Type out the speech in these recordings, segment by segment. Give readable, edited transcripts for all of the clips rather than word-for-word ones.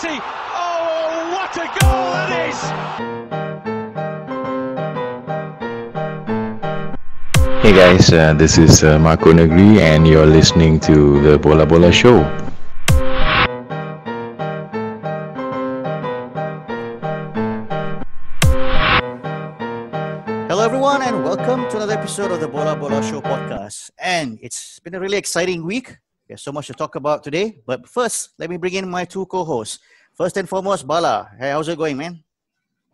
Messi. Oh, what a goal that is! Hey guys, this is Marco Negri and you're listening to the Bola Bola Show. Hello everyone and welcome to another episode of the Bola Bola Show podcast. And it's been a really exciting week. There's so much to talk about today. But first, let me bring in my two co-hosts. First and foremost, Bala. Hey, how's it going, man?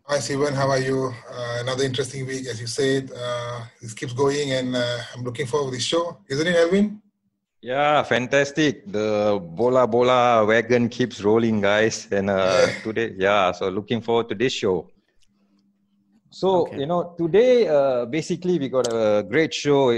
Hi, Sivan. How are you? Another interesting week, as you said. This keeps going, and I'm looking forward to this show. Isn't it, Alvin? Yeah, fantastic. The Bola Bola wagon keeps rolling, guys. And today, so looking forward to this show. So, today, basically, we got a great show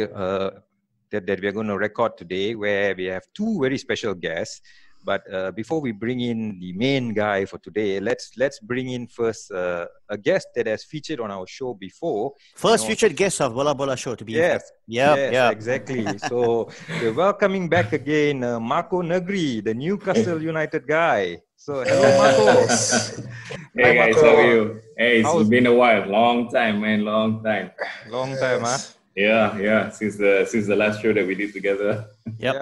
that we're going to record today where we have two very special guests. But before we bring in the main guy for today, let's bring in first a guest that has featured on our show before. First featured guest of Bola Bola Show, to be yes, Yep. Exactly. So we're welcoming back again Marco Negri, the Newcastle United guy. So hello, Marco. Hey guys, how are you? Hey, it's been a while. Long time, man. Long time, huh? Yeah. Since the last show that we did together. Yep.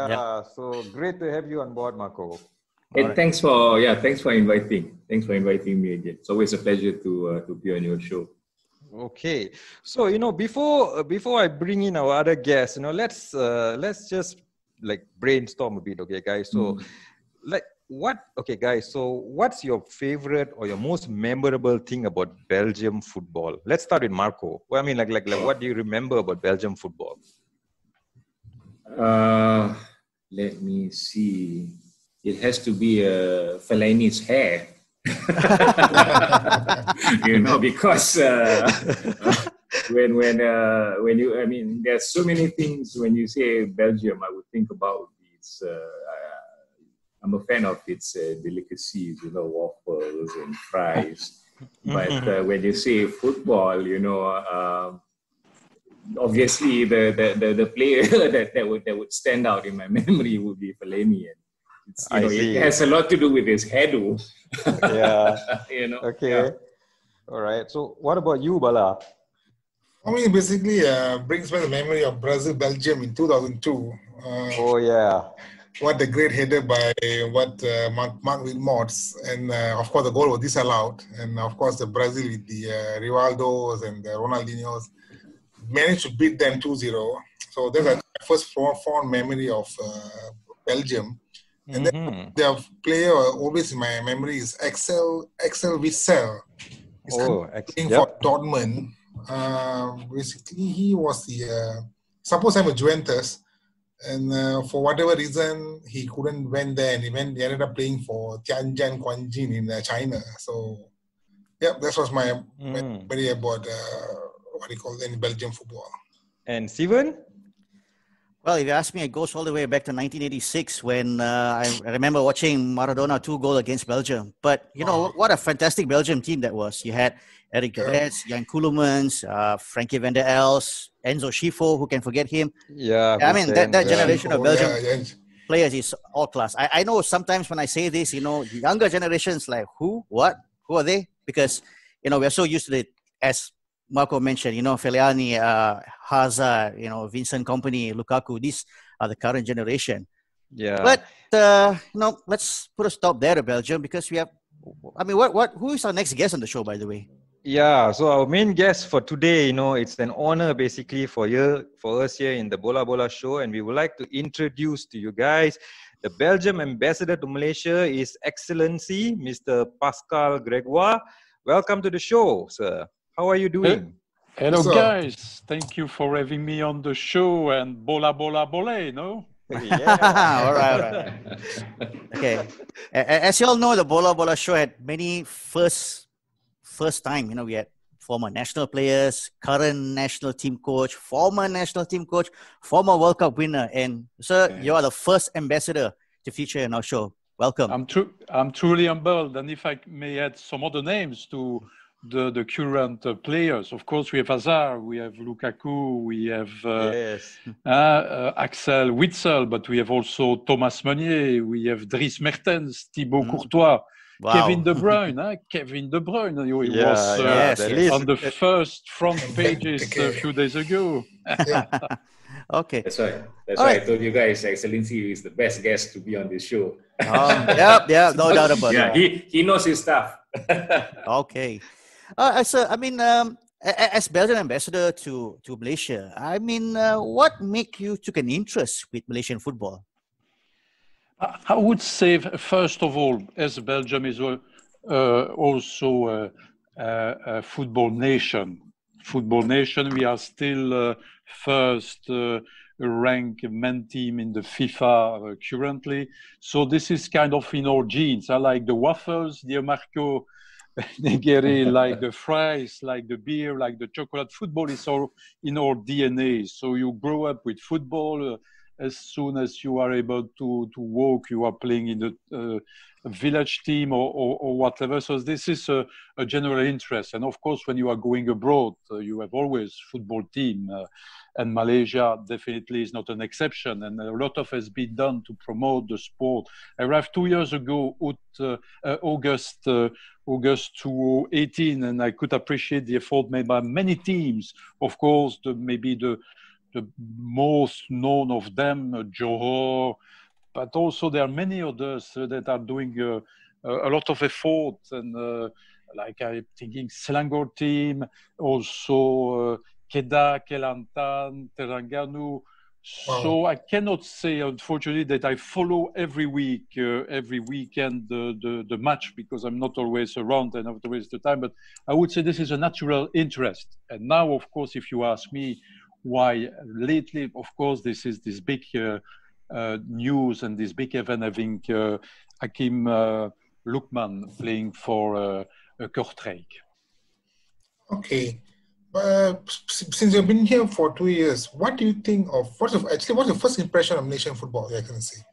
So great to have you on board, Marco. Hey, right. Thanks for inviting. Thanks for inviting me again. It's always a pleasure to be on your show. Okay. So before I bring in our other guests, let's just like brainstorm a bit, okay, guys? So what's your favorite or your most memorable thing about Belgium football? Let's start with Marco. Well, I mean, like what do you remember about Belgium football? Let me see. It has to be Fellaini's hair. Because when you, I mean, there's so many things when you say Belgium, I would think about its. I'm a fan of its delicacies, waffles and fries. But when you say football, obviously the player that would stand out in my memory would be Fellaini. It has a lot to do with his hairdo. Yeah. Okay. Yeah. All right. So what about you, Bala? I mean, basically brings back the memory of Brazil-Belgium in 2002. Oh, yeah. What the great header by Mark Wilmots, and of course the goal was disallowed, and of course the Brazil with the Rivaldos and the Ronaldinhos managed to beat them 2-0. So that's my first fond memory of Belgium. And then their player always in my memory is Axel Witsel. He's playing for Dortmund. Basically, he was supposed to have a Juventus. And for whatever reason, he couldn't went there, and he ended up playing for Tianjin Quanjin in China. So, that was my memory about in Belgian football. And Steven? Well, if you ask me, it goes all the way back to 1986 when I remember watching Maradona 2 goal against Belgium. But, what a fantastic Belgium team that was. You had Eric de Rets, Jan Koelemans, Frankie van der Els, Enzo Schifo, who can forget him. Yeah. I mean, that generation of Belgium players is all class. I know sometimes when I say this, younger generations like, who? What? Who are they? Because, we're so used to it, as Marco mentioned, Fellaini, Hazard, Vincent Kompany, Lukaku. These are the current generation. Yeah. But let's put a stop there to Belgium because we have. I mean, who is our next guest on the show, by the way? Yeah. So our main guest for today, it's an honor basically for us here in the Bola Bola Show, and we would like to introduce to you guys the Belgium ambassador to Malaysia, His Excellency, Mr. Pascal Grégoire. Welcome to the show, sir. How are you doing? Hello, guys. Thank you for having me on the show and bola bola bole, Yeah. All right. Okay. As you all know, the Bola Bola Show had many first time. We had former national players, current national team coach, former national team coach, former World Cup winner. And sir, you are the first ambassador to feature in our show. Welcome. I'm truly humbled. And if I may add some other names to the current players. Of course, we have Hazard, we have Lukaku, we have Axel Witsel, but we have also Thomas Meunier, we have Dries Mertens, Thibaut Courtois. Wow. Kevin De Bruyne, Kevin De Bruyne. He was on the first front pages a few days ago. Okay. That's why I told you guys, Excellency is the best guest to be on this show. Yeah, no doubt about it. Yeah, he knows his stuff. Okay. As Belgian ambassador to Malaysia, what make you took an interest with Malaysian football? I would say, first of all, as Belgium is also a football nation. We are still first ranked men team in the FIFA currently. So this is kind of in our genes. I like the waffles, dear Marco, Negri, like the fries, like the beer, like the chocolate. Football is all in our DNA. So you grow up with football. As soon as you are able to walk, you are playing in the village team or whatever. So this is a general interest. And of course, when you are going abroad, you have always football team. And Malaysia definitely is not an exception. And a lot of has been done to promote the sport. I arrived 2 years ago, August 2018, and I could appreciate the effort made by many teams. Of course, maybe the most known of them, Johor, but also there are many others that are doing a lot of effort. And like I'm thinking Selangor team, also Kedah, Kelantan, Terengganu. So I cannot say, unfortunately, that I follow every week, every weekend, the match, because I'm not always around and I have to waste the time. But I would say this is a natural interest. And now, of course, if you ask me why lately, of course, this is this big news and this big event having Hakim Luqman playing for Kortrijk. Okay. Since you've been here for 2 years, what do you think of, what's your first impression of Malaysian football, I can say?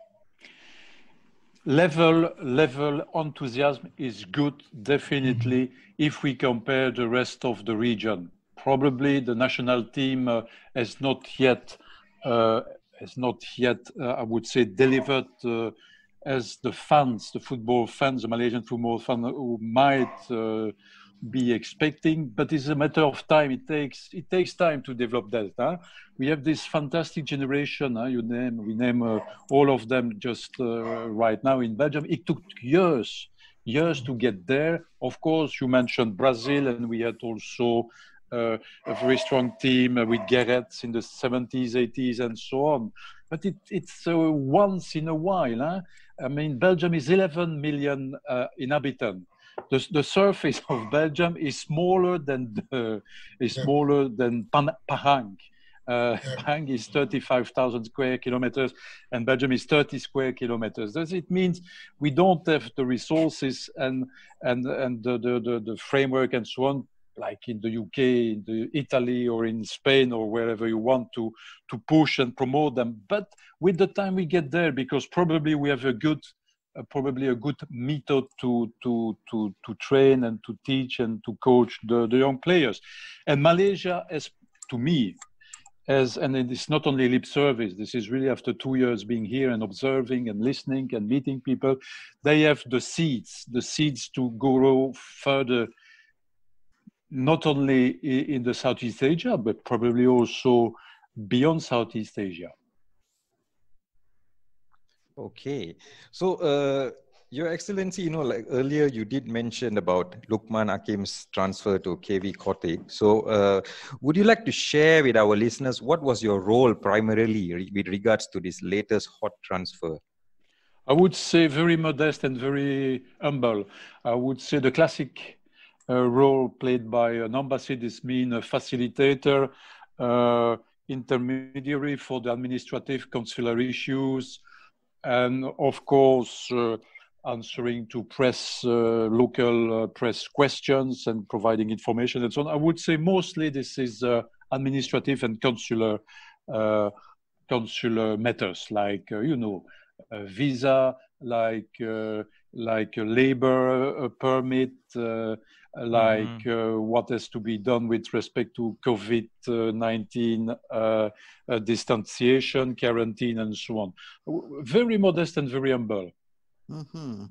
Level enthusiasm is good, definitely, if we compare the rest of the region. Probably the national team has not yet, I would say, delivered as the fans, the football fans, the Malaysian football fans who might be expecting, but it's a matter of time. It takes time to develop that. We have this fantastic generation. We name all of them just right now in Belgium. It took years to get there. Of course, you mentioned Brazil, and we had also a very strong team with Gareth in the 70s, 80s, and so on. But it's once in a while. I mean, Belgium is 11 million inhabitants. The surface of Belgium is smaller than Pahang. Pahang is 35,000 square kilometers, and Belgium is 30 square kilometers. Does it mean we don't have the resources and the framework and so on, like in the UK, in Italy, or in Spain, or wherever you want to push and promote them? But with the time we get there, because probably we have a good method to train and to teach and to coach the young players. And Malaysia, and it's not only lip service, this is really after 2 years being here and observing and listening and meeting people, they have the seeds to grow further, not only in the Southeast Asia, but probably also beyond Southeast Asia. Okay, so Your Excellency, like earlier you did mention about Luqman Hakim's transfer to KV Kortrijk. So would you like to share with our listeners what was your role primarily with regards to this latest hot transfer? I would say very modest and very humble. I would say the classic role played by an ambassador is mean a facilitator, intermediary for the administrative consular issues, and of course answering to local press questions and providing information and so on. I would say mostly this is administrative and consular matters, like visa, like a labor permit, like what has to be done with respect to COVID-19 distanciation, quarantine, and so on. Very modest and very humble. Mm-hmm.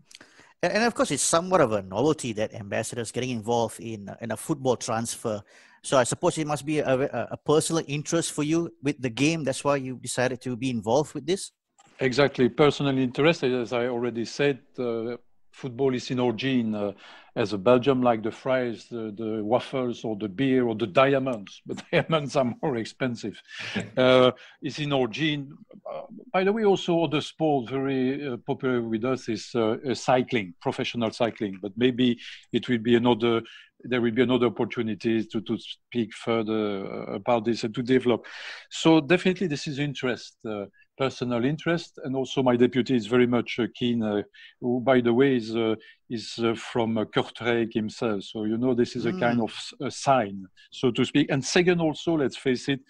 And of course, it's somewhat of a novelty that ambassadors getting involved in a football transfer. So I suppose it must be a personal interest for you with the game. That's why you decided to be involved with this? Exactly. Personally interested, as I already said, football is in our gene. As a Belgium, like the fries, the waffles, or the beer, or the diamonds. But diamonds are more expensive. It's in our gene. By the way, also other sport very popular with us is cycling, professional cycling. But maybe it will be another. There will be another opportunity to speak further about this and to develop. So definitely, this is interest. Personal interest, and also my deputy is very much keen, who, by the way, is from Kortrijk himself. So, you know, this is a kind of a sign, so to speak. And second, also, let's face it,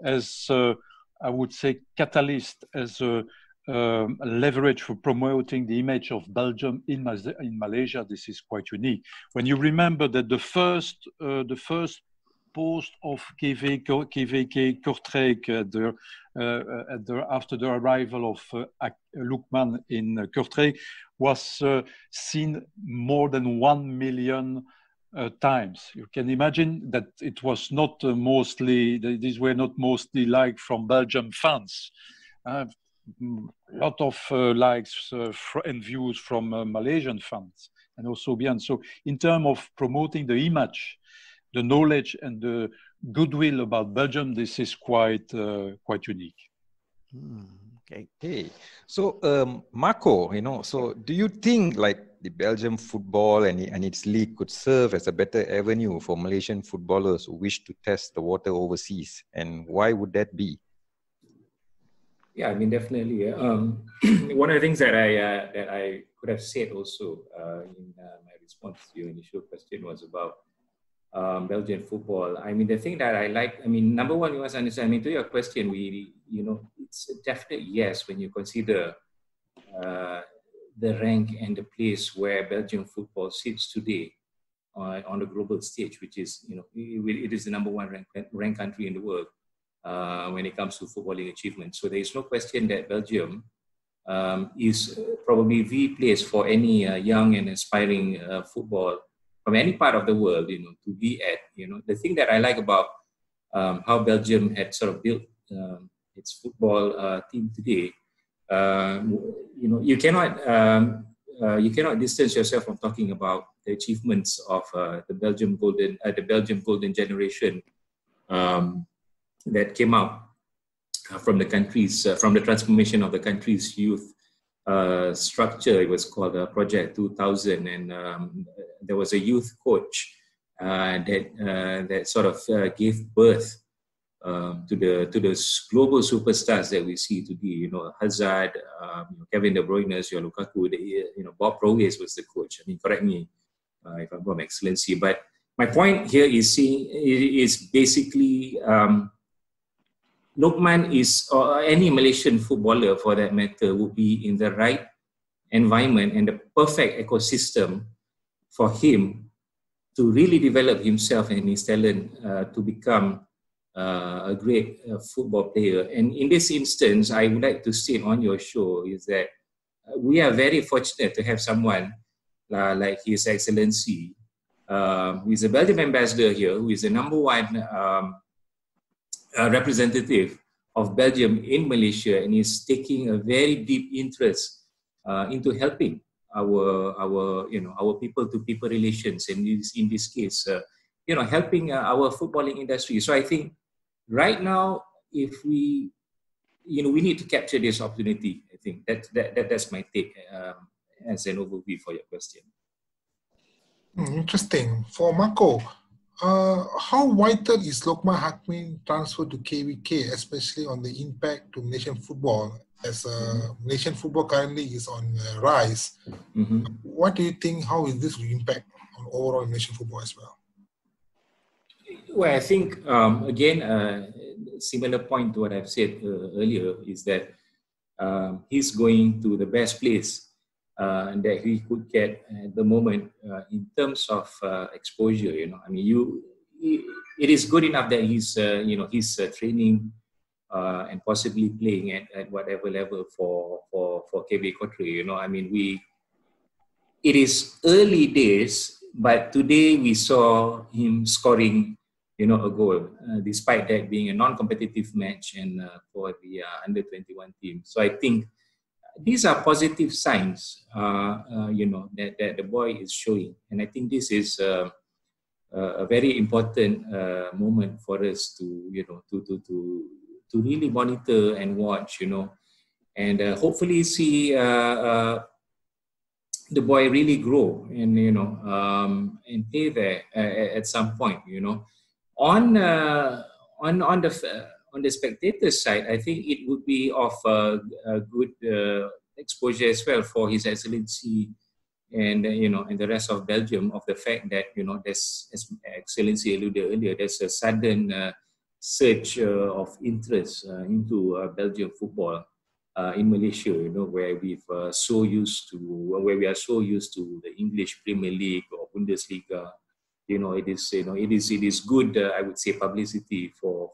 as I would say, catalyst, as a leverage for promoting the image of Belgium in Malaysia. This is quite unique. When you remember that the first post of KVK Kortrijk after the arrival of Luqman in Kortrijk was seen more than 1 million times. You can imagine that it was not these were not mostly liked from Belgium fans. A lot of likes and views from Malaysian fans and also beyond. So in terms of promoting the image, the knowledge and the goodwill about Belgium, this is quite unique. Okay. Hey, so Marco, so do you think like the Belgium football and its league could serve as a better avenue for Malaysian footballers who wish to test the water overseas? And why would that be? Yeah, I mean, definitely. One of the things that I could have said also in my response to your initial question was about Belgian football. I mean, the thing that I like, I mean, number one, you must understand, I mean, to your question, it's a definite yes when you consider the rank and the place where Belgian football sits today on the global stage, which is, it is the number one ranked country in the world when it comes to footballing achievements. So there is no question that Belgium is probably the place for any young and aspiring football from any part of the world, to be at. The thing that I like about how Belgium had sort of built its football team today, you cannot distance yourself from talking about the achievements of the Belgium golden generation that came out from the country's from the transformation of the country's youth structure. It was called Project 2000, and there was a youth coach that sort of gave birth to the global superstars that we see today. Hazard, Kevin De Bruyne, your Lukaku. Bob Proges was the coach. I mean, correct me if I'm wrong, Excellency. But my point here is basically Luqman or any Malaysian footballer for that matter, would be in the right environment and the perfect ecosystem for him to really develop himself and his talent to become a great football player. And in this instance, I would like to state on your show is that we are very fortunate to have someone like His Excellency, who is a Belgian ambassador here, who is the number one representative of Belgium in Malaysia, and is taking a very deep interest into helping our people-to-people relations, and in this case, helping our footballing industry. So I think right now, if we need to capture this opportunity. I think that's my take as an overview for your question. Interesting. For Marco, how vital is Luqman Hakim transfer to KVK, especially on the impact to Malaysian football, as Malaysian football currently is on rise? Mm-hmm. What do you think, how is this will impact on overall Malaysian football as well? Well, I think, again, similar point to what I've said earlier is that he's going to the best place that he could get at the moment in terms of exposure. I mean, it is good enough that he's training and possibly playing at whatever level for KV Kortrijk. I mean, it is early days, but today we saw him scoring, a goal, despite that being a non-competitive match and for the under-21 team. So I think these are positive signs, that the boy is showing. And I think this is a very important moment for us to really monitor and watch, and hopefully see the boy really grow and and play there at some point. On the spectator side, I think it would be of a good exposure as well for His Excellency and and the rest of Belgium, of the fact that there's, as Excellency alluded earlier, there's a sudden surge of interest into Belgian football in Malaysia, where we are so used to the English Premier League or Bundesliga. It is good, I would say, publicity for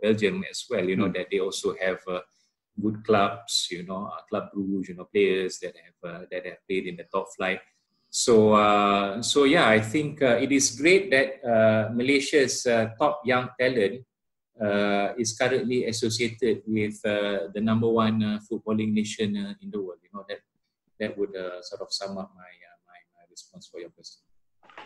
Belgium as well. That they also have good clubs, Club Brugge, players that have played in the top flight. So yeah, I think it is great that Malaysia's top young talent is currently associated with the number one footballing nation in the world. That would sort of sum up my response for your question.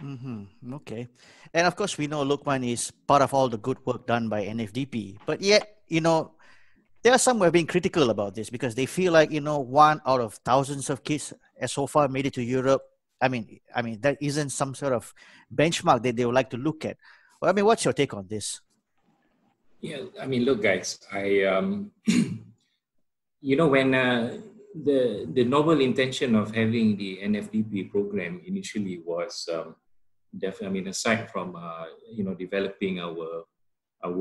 Mm-hmm. Okay. And of course, we know Luqman is part of all the good work done by NFDP. But yet, there are some who have been critical about this because they feel like, one out of thousands of kids has so far made it to Europe. I mean, that isn't some sort of benchmark that they would like to look at. Well, what's your take on this? Yeah, look, guys, when the noble intention of having the NFDP program initially was definitely, aside from developing our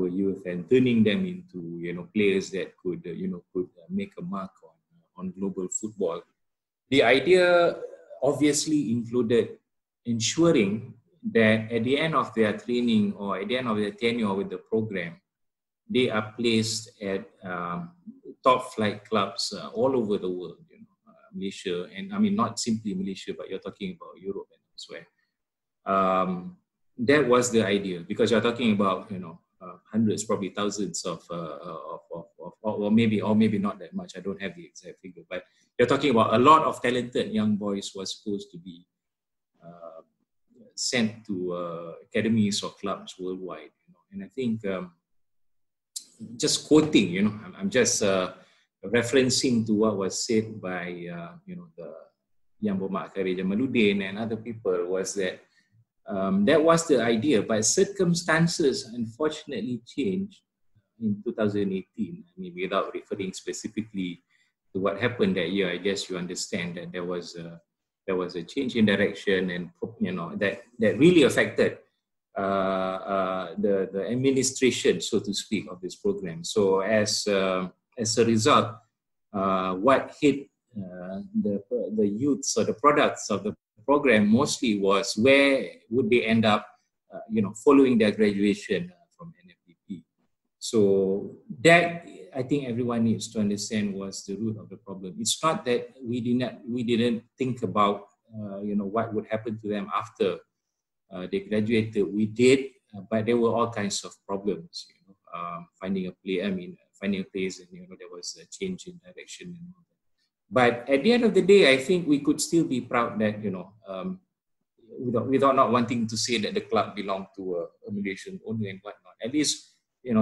youth and turning them into players that could make a mark on global football, the idea obviously included ensuring that at the end of their training or at the end of their tenure with the program, they are placed at top flight clubs all over the world, Malaysia, and not simply Malaysia, but you're talking about Europe and elsewhere. That was the idea, because you're talking about hundreds, probably thousands of or maybe not that much. I don't have the exact figure, but you're talking about a lot of talented young boys who are supposed to be sent to academies or clubs worldwide. And I think just quoting, I'm just referencing to what was said by the Yang Berhormat Khairi Jamaluddin and other people, was that that was the idea, but circumstances unfortunately changed in 2018. Without referring specifically to what happened that year, I guess you understand that there was a change in direction, and that really affected the administration, so to speak, of this program. So as a result, what hit the youths or the products of the program mostly was where would they end up, following their graduation from NFDP. So that, I think everyone needs to understand, was the root of the problem. It's not that we didn't think about what would happen to them after they graduated. We did, but there were all kinds of problems. Finding a place, and there was a change in direction. But at the end of the day, I think we could still be proud that without not wanting to say that the club belonged to a Malaysian owner and whatnot. At least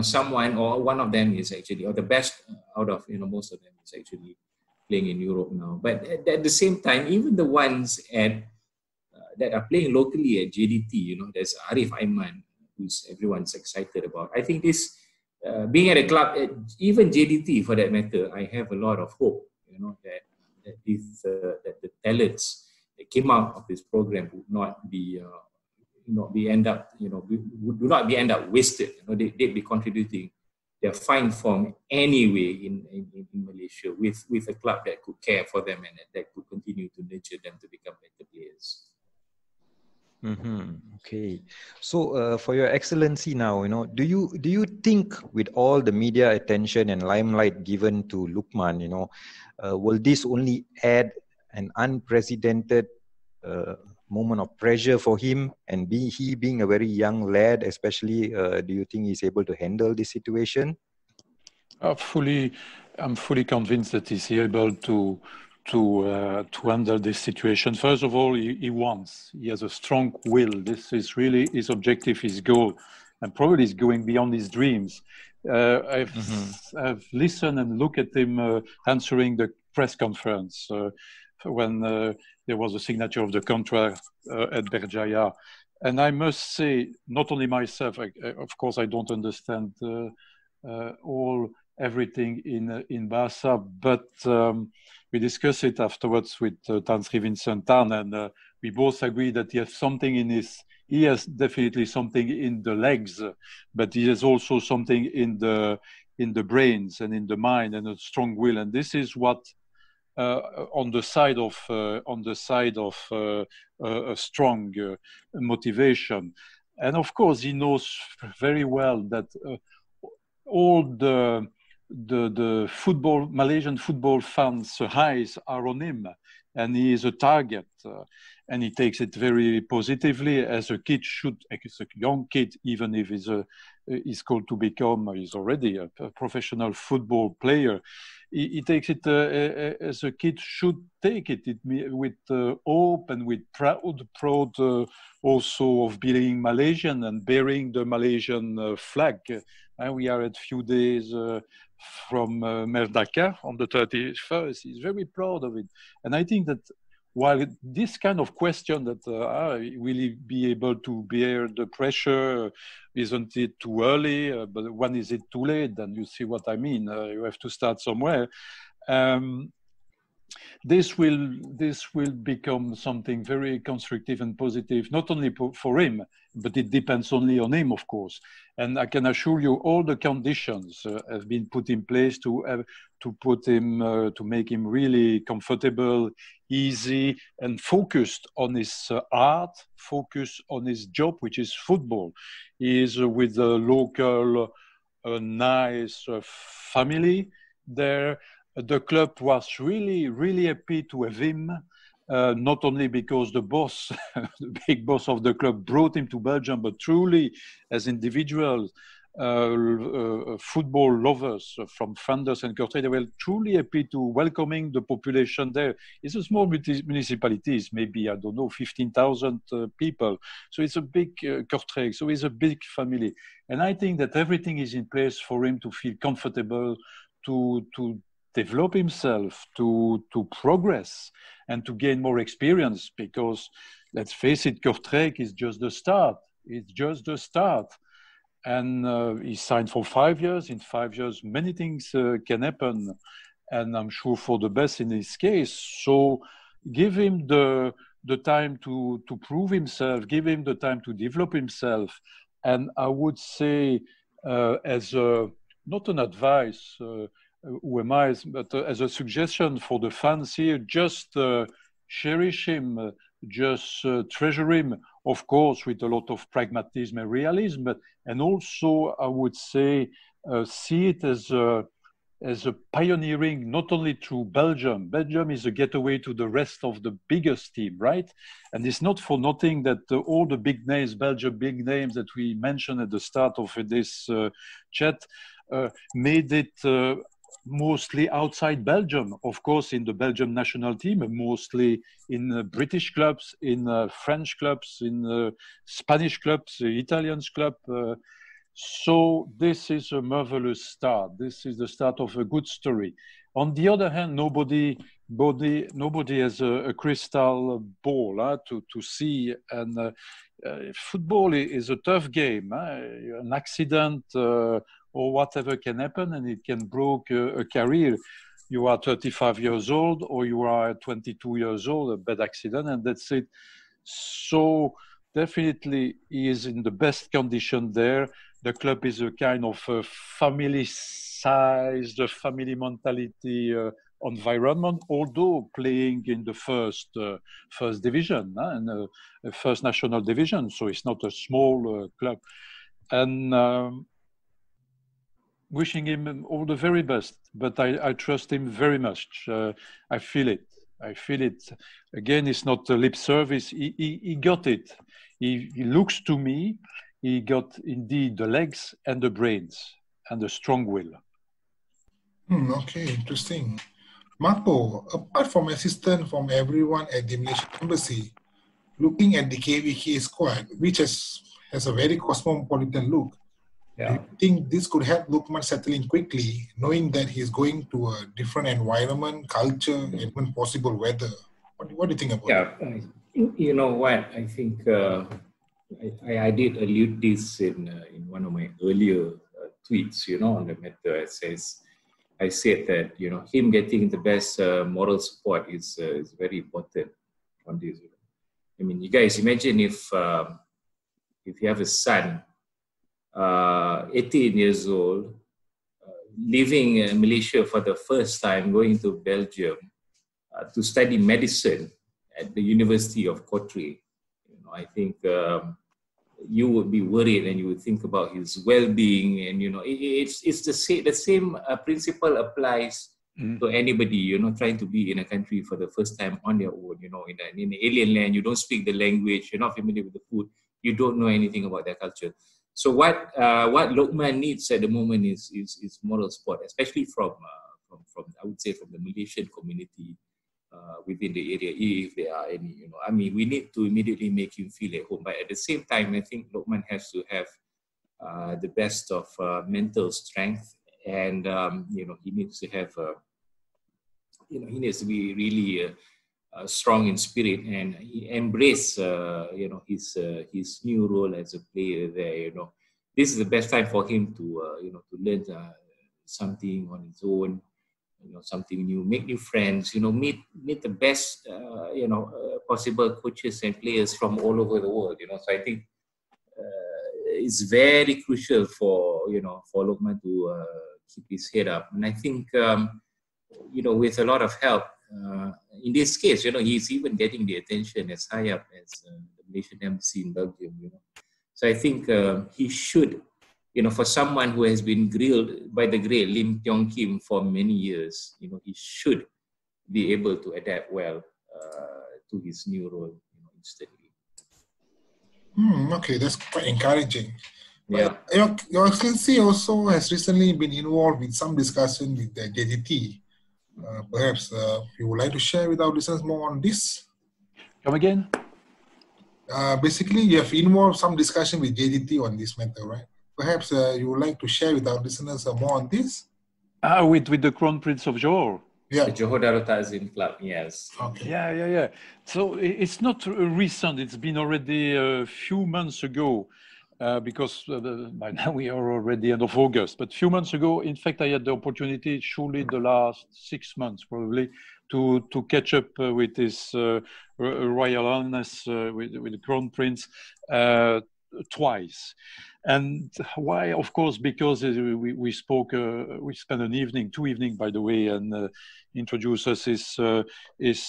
someone or one of them is actually, or the best out of most of them is actually playing in Europe now. But at the same time, even the ones that are playing locally at JDT, there's Arif Aiman, who's everyone's excited about. I think this, being at a club, even JDT for that matter, I have a lot of hope, that the talents that came out of this program would not be end up wasted. They'd be contributing their fine form anyway in Malaysia with a club that could care for them and that could continue to nurture them to become better players. Mm-hmm. Okay. So for Your Excellency now, do you think with all the media attention and limelight given to Luqman, will this only add an unprecedented moment of pressure for him? And he being a very young lad, especially, do you think he's able to handle this situation? I'm fully convinced that he's able to handle this situation. First of all, he has a strong will. This is really his objective, his goal, and probably is going beyond his dreams. I've listened and looked at him answering the press conference when there was a signature of the contract at Berjaya. And I must say, not only myself, of course, I don't understand everything in Barca, but we discussed it afterwards with Tan Sri Vincent Tan, and we both agree that he has definitely something in the legs, but he has also something in the brains and in the mind and a strong will, and this is what on the side of a strong motivation, and of course he knows very well that all the Malaysian football fans' eyes are on him, and he is a target, and he takes it very positively, as a kid should, as a young kid, even if he's called to become, he's already a professional football player. He takes it as a kid should take it with hope and with proud also of being Malaysian and bearing the Malaysian flag. And we are at few days from Merdaka on the 31st. He's very proud of it. And I think that while this kind of question that will he be able to bear the pressure, isn't it too early? But when is it too late? Then you see what I mean. You have to start somewhere. This will become something very constructive and positive, not only for him, but it depends only on him, of course. And I can assure you, all the conditions have been put in place to make him really comfortable, easy, and focused on his art, focused on his job, which is football. He is with a local, nice family there. The club was really, really happy to have him, not only because the boss, the big boss of the club brought him to Belgium, but truly as individuals, football lovers from Flanders and Kortrijk, they were truly happy to welcoming the population there. It's a small municipality, it's maybe, 15,000 people. So it's a big Kortrijk, so it's a big family. And I think that everything is in place for him to feel comfortable, to develop himself, to progress, and to gain more experience, because let's face it, Kortrijk is just the start. It's just the start. And he signed for 5 years. In 5 years, many things can happen, and I'm sure for the best in his case. So give him the time to prove himself, give him the time to develop himself. And I would say, as not an advice, who am I, but as a suggestion for the fans here, just cherish him, just treasure him, of course, with a lot of pragmatism and realism, and also, I would say, see it as a pioneering, not only through Belgium. Belgium is a getaway to the rest of the biggest team, right? And it's not for nothing that all the big names, Belgium big names that we mentioned at the start of this chat, made it mostly outside Belgium, of course, in the Belgium national team, mostly in British clubs, in French clubs, in Spanish clubs, Italian club. So this is a marvelous start. This is the start of a good story. On the other hand, nobody has a crystal ball to see, and football is a tough game. An accident or whatever can happen, and it can break a career. You are 35 years old, or you are 22 years old, a bad accident, and that's it. So definitely he is in the best condition there. The club is a kind of family-sized, family mentality environment, although playing in the first division and first national division. So it's not a small club. And wishing him all the very best, but I trust him very much. I feel it. I feel it. Again, it's not a lip service. He got it. He looks to me, he got indeed the legs and the brains and the strong will. Okay, interesting. Marco, apart from assistance from everyone at the Malaysian Embassy, looking at the KVK squad, which has a very cosmopolitan look, do you think this could help Luqman settle in quickly, knowing that he's going to a different environment, culture, and even possible weather? What do you think about it? You know what? I think I did allude this in one of my earlier tweets, on the matter. I said that, him getting the best moral support is very important on this. I mean, you guys imagine if you have a son, 18 years old, leaving Malaysia for the first time, going to Belgium to study medicine at the University of Kortrijk. I think you would be worried and you would think about his well-being, and it's the same principle applies to anybody trying to be in a country for the first time on their own. In an alien land, you don't speak the language, you're not familiar with the food, you don't know anything about their culture. So what Luqman needs at the moment is moral support, especially from I would say from the Malaysian community within the area, if there are any. I mean, we need to immediately make him feel at home, but at the same time, I think Luqman has to have the best of mental strength, and he needs to have he needs to be really strong in spirit, and he embrace his new role as a player there. This is the best time for him to to learn something on his own, something new, make new friends, meet the best possible coaches and players from all over the world. So I think it's very crucial for Luqman to keep his head up, and I think with a lot of help. In this case, he's even getting the attention as high up as the Malaysian Embassy in Belgium. So I think he should, for someone who has been grilled by the great Lim Tiong Kim for many years, he should be able to adapt well to his new role instantly. Okay, that's quite encouraging. Yeah. Your Excellency also has recently been involved with some discussion with the JDT. Perhaps you would like to share with our listeners more on this? Come again? Basically, you have involved some discussion with JDT on this matter, right? Perhaps you would like to share with our listeners more on this? With the Crown Prince of Johor. Yeah. The Johor Darul Ta'zim Club, yes. Okay. Yeah. So it's not recent. It's been already a few months ago. Because by now we are already end of August, but a few months ago, in fact, I had the opportunity, surely the last 6 months probably, to catch up with His Royal Highness, with the Crown Prince, twice. And why? Of course, because we spoke, we spent two evenings, by the way, and introduced us his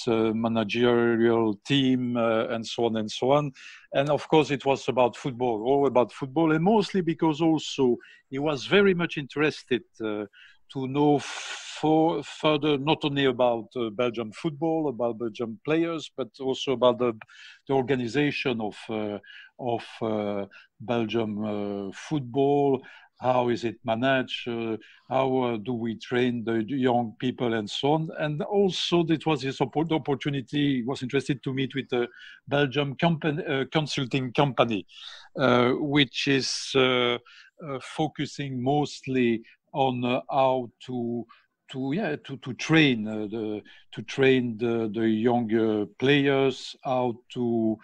managerial team and so on and so on. And of course, it was about football, all about football, and mostly because also he was very much interested to know further, not only about Belgian football, about Belgian players, but also about the organization of Belgium football. How is it managed? How do we train the young people and so on? And also, it was his opportunity. He was interested to meet with a Belgium consulting company, which is focusing mostly on how to train the younger players, how to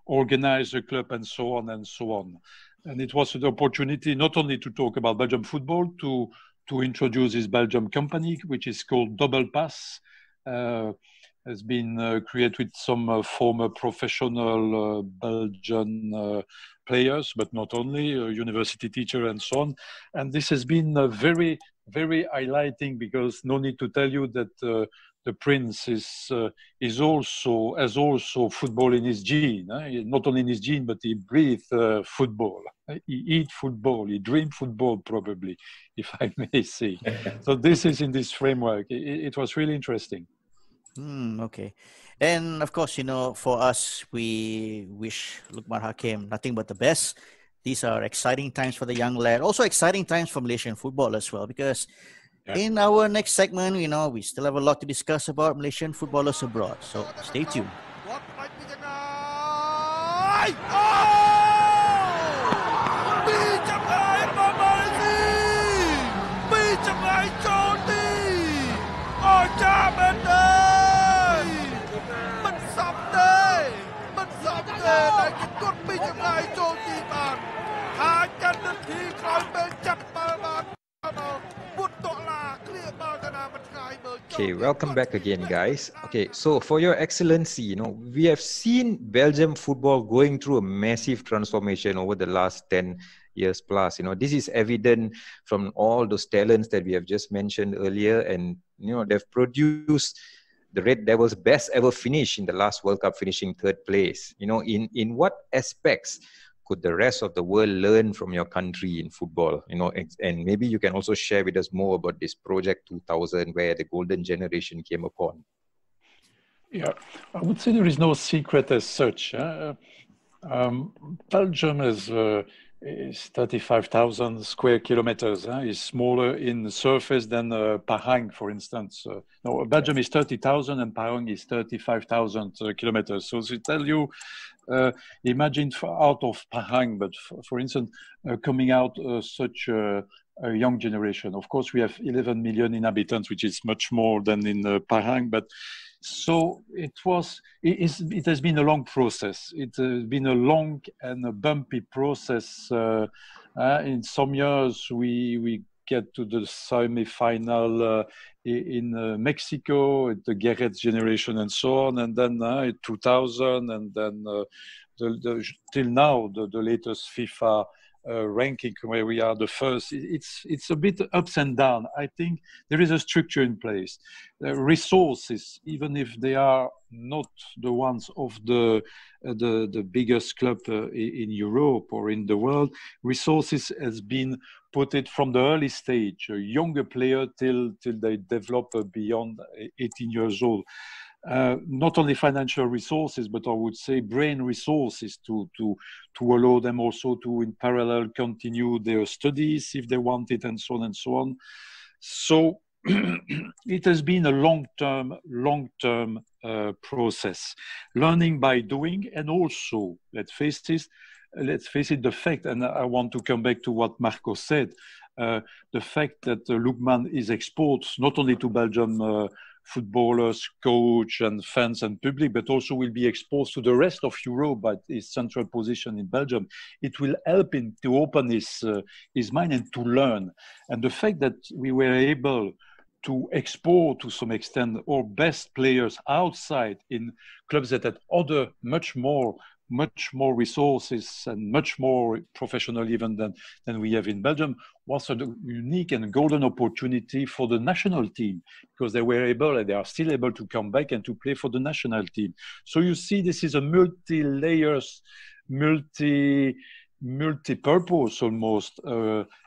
organize a club, and so on and so on. And it was an opportunity not only to talk about Belgium football, to introduce this Belgium company, which is called Double Pass. Has been created with some former professional Belgian players, but not only, university teacher and so on. And this has been very, very highlighting, because no need to tell you that the Prince has also football in his gene. Not only in his gene, but he breathes football. He eats football. He dreams football, probably, if I may say. So this is in this framework. It was really interesting. Okay. And of course, for us, we wish Luqman Hakim nothing but the best. These are exciting times for the young lad. Also exciting times for Malaysian football as well, because in our next segment, we still have a lot to discuss about Malaysian footballers abroad. So stay tuned. Okay, welcome back again, guys. Okay, so for Your Excellency, we have seen Belgium football going through a massive transformation over the last 10 years plus. This is evident from all those talents that we have just mentioned earlier, and they've produced the Red Devils' best ever finish in the last World Cup, finishing third place. In what aspects could the rest of the world learn from your country in football? And maybe you can also share with us more about this Project 2000, where the golden generation came upon. Yeah, I would say there is no secret as such. Belgium is 35,000 square kilometers. It's smaller in surface than Pahang, for instance. No, Belgium is 30,000 and Pahang is 35,000 kilometers. So to tell you, imagine out of Pahang, but for instance, coming out such a young generation. Of course, we have 11 million inhabitants, which is much more than in Pahang, but so it has been a long process. It has been a long and a bumpy process. In some years, we get to the semi-final in Mexico, the Guéret's generation and so on, and then in 2000, and then till now, the latest FIFA ranking where we are the first. It's a bit ups and down. I think there is a structure in place. Resources, even if they are not the ones of the biggest club in Europe or in the world, resources has been put it from the early stage, a younger player till they develop beyond 18 years old. Not only financial resources, but I would say brain resources to allow them also to, in parallel, continue their studies if they want it, and so on and so on. So it has been a long-term process, learning by doing, and also let's face it, the fact, and I want to come back to what Marco said, the fact that Luqman is exposed not only to Belgium footballers, coach, and fans and public, but also will be exposed to the rest of Europe by his central position in Belgium. It will help him to open his mind and to learn. And the fact that we were able to export to some extent our best players outside in clubs that had other much more resources and much more professional even than we have in Belgium was a unique and golden opportunity for the national team, because they were able and they are still able to come back and to play for the national team. So you see, this is a multi-layers, multi-purpose almost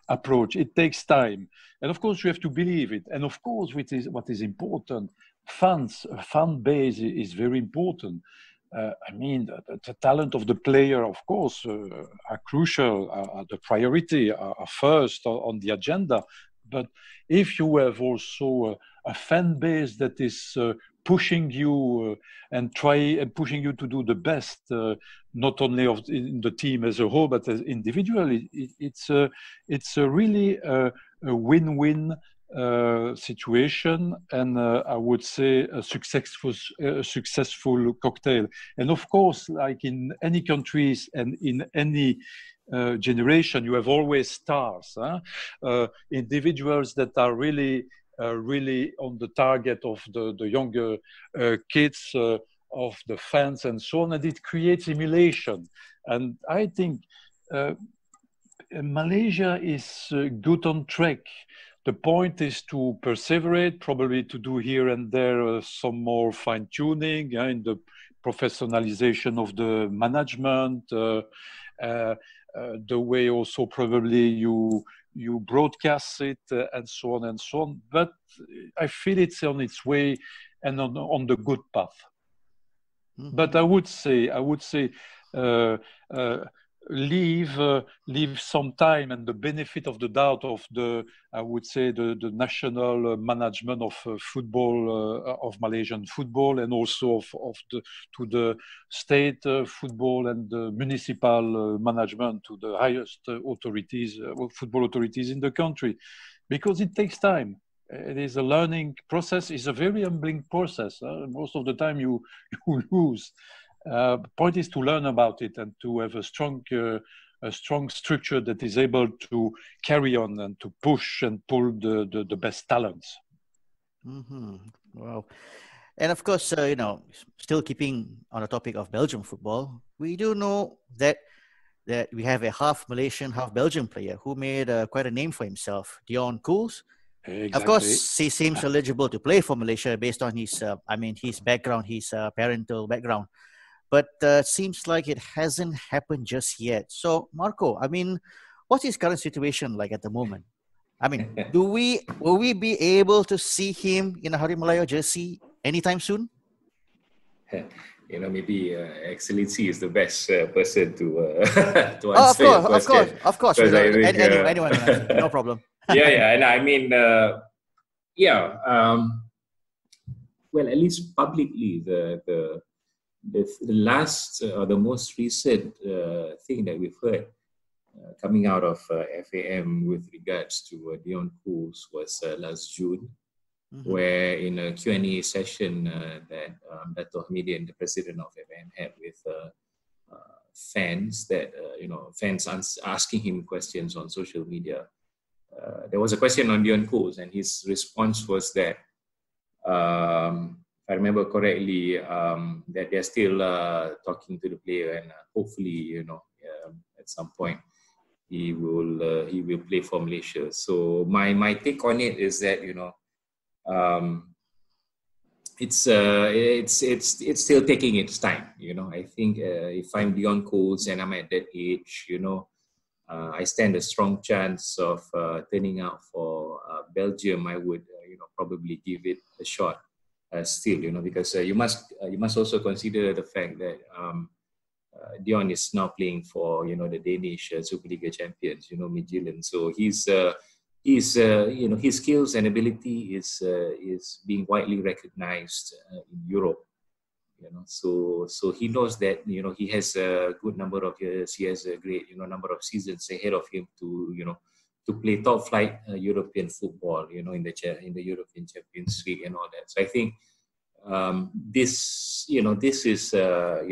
approach. It takes time. And of course, you have to believe it. And of course, what is important, fan base is very important. I mean, the talent of the player, of course, are crucial, are the priority, are first on the agenda. But if you have also a fan base that is pushing you and pushing you to do the best, not only in the team as a whole, but as individually, it's a really a win-win situation, and I would say a successful cocktail. And of course, like in any countries and in any generation, you have always stars, individuals that are really on the target of the younger kids, of the fans and so on, and it creates emulation. And I think Malaysia is good on track. The point is to perseverate, probably to do here and there some more fine-tuning in the professionalization of the management, the way also probably you broadcast it, and so on and so on. But I feel it's on its way, and on the good path. But I would say, leave some time and the benefit of the doubt of the national management of football, of Malaysian football, and also to the state football and the municipal management, to the highest authorities, football authorities in the country, because it takes time. It is a learning process. It's a very humbling process. Most of the time you lose. Point is to learn about it and to have a strong structure that is able to carry on and to push and pull the best talents. Wow. And of course, still keeping on the topic of Belgian football, we do know that we have a half Malaysian, half Belgian player who made quite a name for himself, Dion Cools. Exactly. Of course, he seems eligible to play for Malaysia based on his, his background, his parental background. But seems like it hasn't happened just yet. So, Marco, what's his current situation like at the moment? Will we be able to see him in a Hari Malaya jersey anytime soon? Maybe Excellency is the best person to answer your question. Of course. Anyone, no problem. And well, at least publicly, the last or the most recent thing that we've heard coming out of FAM with regards to Dion Cools was last June, where in a Q&A session that Dato' Hamidian, the president of FAM, had with fans, fans asking him questions on social media. There was a question on Dion Cools, and his response was that, if I remember correctly, that they're still talking to the player, and hopefully, at some point he will play for Malaysia. So my take on it is that it's still taking its time. I think if I'm Dion Cools and I'm at that age, I stand a strong chance of turning out for Belgium. I would probably give it a shot still, because you must also consider the fact that Dion is now playing for the Danish Superliga champions, Midtjylland. So his skills and ability is being widely recognized in Europe. So he knows that he has a good number of years, he has a great number of seasons ahead of him to play top flight European football, in the European Champions League and all that. So I think this is I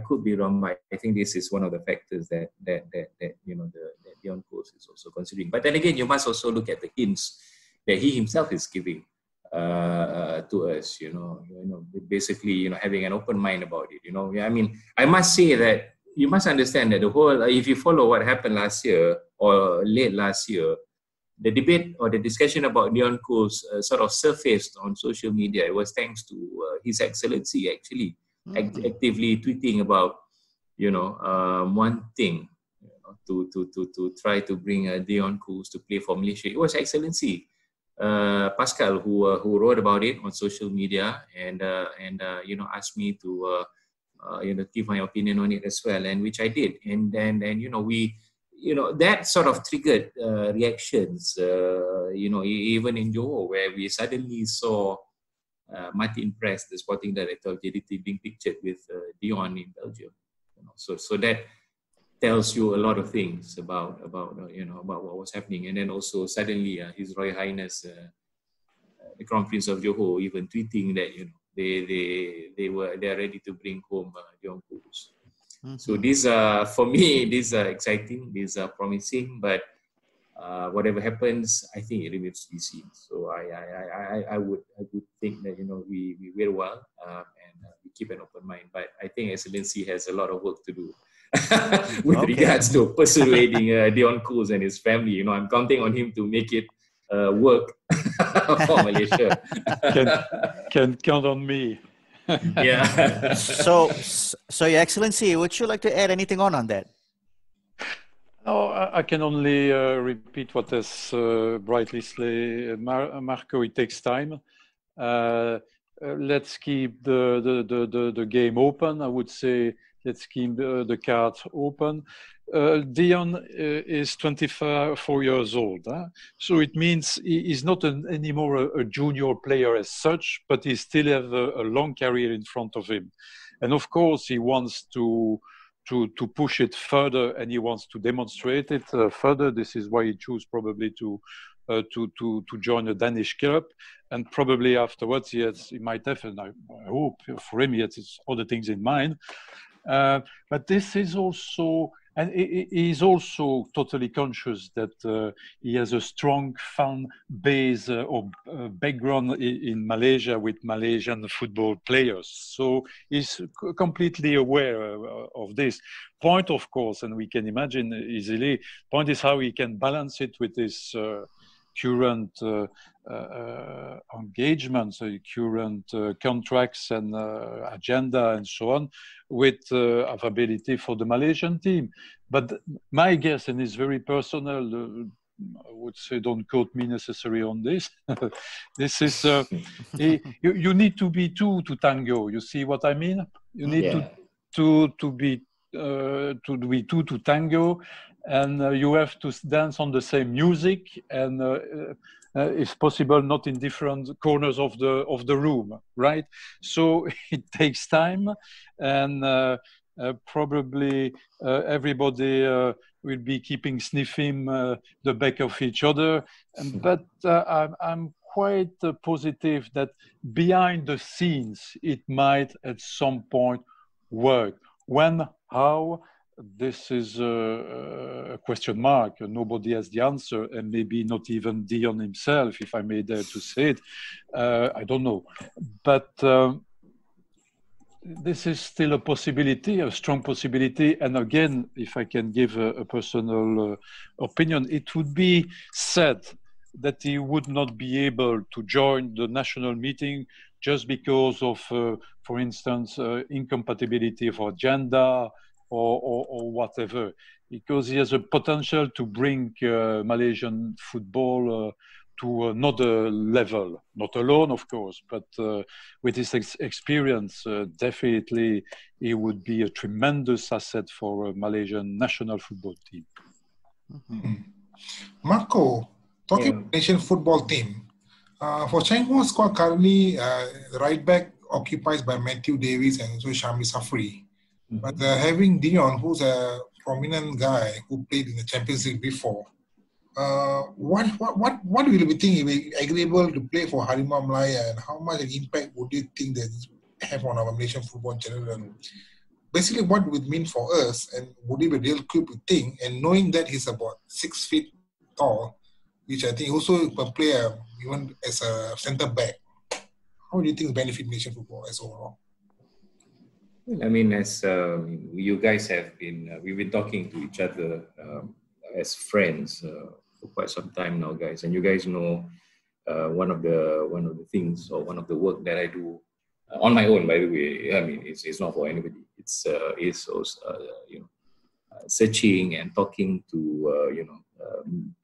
could be wrong, but I think this is one of the factors that Dion Cools is also considering. But then again, you must also look at the hints that he himself is giving to us, basically, having an open mind about it. I must say that you must understand that the whole, if you follow what happened last year or late last year, the debate or the discussion about Dion Cools sort of surfaced on social media. It was thanks to His Excellency actually actively tweeting about, wanting to try to bring Dion Cools to play for Malaysia. It was Excellency Pascal who wrote about it on social media and asked me to give my opinion on it as well, and which I did. And then we that sort of triggered reactions, even in Johor, where we suddenly saw Martin Press, the sporting director of JDT, being pictured with Dion in Belgium. So that tells you a lot of things about what was happening. And then also suddenly His Royal Highness the Crown Prince of Johor even tweeting that they are ready to bring home Dion Cools. So these are, for me, these are exciting, these are promising, but whatever happens, I think it remains to be seen. So I would think that we will well and we keep an open mind. But I think Excellency has a lot of work to do with regards to persuading Dion Cools and his family. I'm counting on him to make it work for Malaysia. Can count on me. Yeah. So Your Excellency, would you like to add anything on that? No, I can only repeat what has brightly said Marco. It takes time. Let's keep the game open. I would say let's keep the cards open. Dion is 24 years old, so it means he's not anymore a junior player as such, but he still has a long career in front of him, and of course he wants to push it further, and he wants to demonstrate it further. This is why he chose probably to join a Danish club, and probably afterwards he might have, and I hope for him he has other things in mind. But this is also, and he is also totally conscious that he has a strong fan base or background in Malaysia with Malaysian football players. So he's completely aware of this. Point, of course, and we can imagine easily, point is how he can balance it with his current engagements, current contracts and agenda and so on, with availability for the Malaysian team. But my guess, and it's very personal, I would say don't quote me necessarily on this, this is, you need to be two to tango, you see what I mean? You need to be two to tango, and you have to dance on the same music, and if possible not in different corners of the room, right? So it takes time, and probably everybody will be keeping sniffing the back of each other, but I'm quite positive that behind the scenes it might at some point work. When, how, this is a question mark. Nobody has the answer, and maybe not even Dion himself, if I may dare to say it. I don't know. But this is still a possibility, a strong possibility. And again, if I can give a personal opinion, it would be sad that he would not be able to join the national meeting just because of, for instance, incompatibility of agenda or whatever, because he has a potential to bring Malaysian football to another level, not alone, of course, but with his experience, definitely he would be a tremendous asset for a Malaysian national football team. Marco, talking Malaysian football team, for Chinese squad currently, right back occupied by Matthew Davies and also Shami Safri. But having Dion, who's a prominent guy who played in the Champions League before, what will you think he will be agreeable to play for Harimau Malaya, and how much an impact would you think that it have on our Malaysian football in general? Basically, what would it mean for us, and would he be a real quick thing? And knowing that he's about 6 feet tall, which I think also can play even as a centre back, how do you think benefit Malaysian football as overall? I mean, as you guys have been, we've been talking to each other as friends for quite some time now, guys. And you guys know one of the things, or one of the work that I do on my own, by the way. I mean, it's not for anybody. It's searching and talking to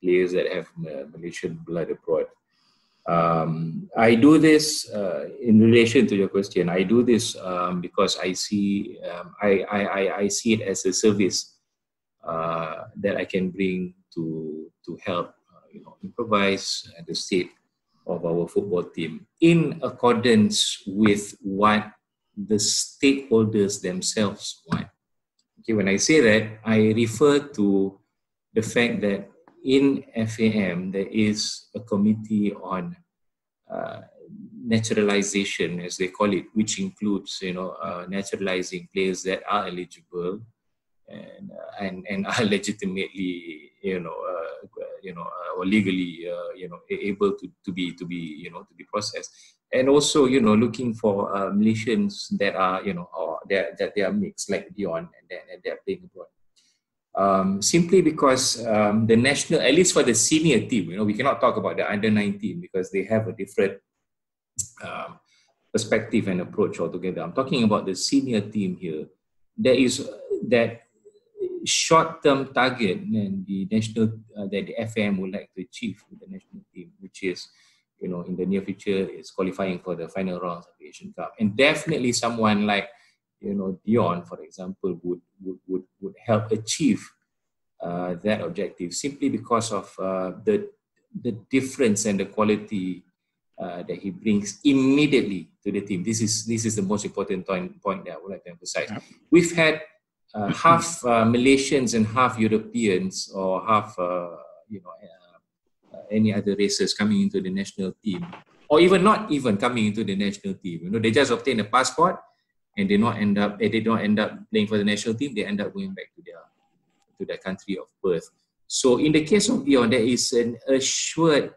players that have Malaysian blood abroad. I do this in relation to your question. I do this because I see I see it as a service that I can bring to help improvise the state of our football team in accordance with what the stakeholders themselves want. Okay, when I say that, I refer to the fact that in FAM, there is a committee on naturalization, as they call it, which includes, naturalizing players that are eligible and are legitimately, or legally, able to be processed, and also, looking for Malaysians that are, that they are mixed, like Dion, and they're playing abroad. Simply because the national, at least for the senior team, we cannot talk about the under-19 because they have a different perspective and approach altogether. I'm talking about the senior team here. There is that short-term target and the national that the FM would like to achieve with the national team, which is in the near future is qualifying for the final rounds of the Asian Cup. And definitely someone like, Dion, for example, would help achieve that objective simply because of the difference and the quality that he brings immediately to the team. This is the most important point that I would like to emphasize. Yeah. We've had half Malaysians and half Europeans, or half any other races coming into the national team, or even not even coming into the national team. They just obtain a passport and they don't end up playing for the national team. They end up going back to their country of birth. So in the case of Dion, there is an assured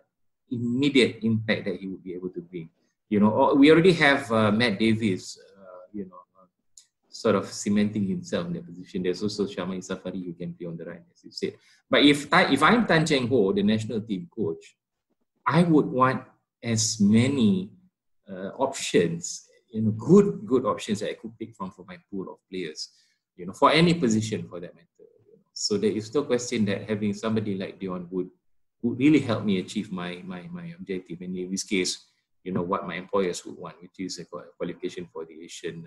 immediate impact that he would be able to bring. We already have Matt Davis, sort of cementing himself in that position. There's also Shamai Safari who can play on the right, as you said. But if I'm Tan Cheng Ho, the national team coach, I would want as many options, good options that I could pick from for my pool of players, for any position for that matter. So there is no question that having somebody like Dion would really help me achieve my objective. And in this case, what my employers would want, which is a qualification for the Asian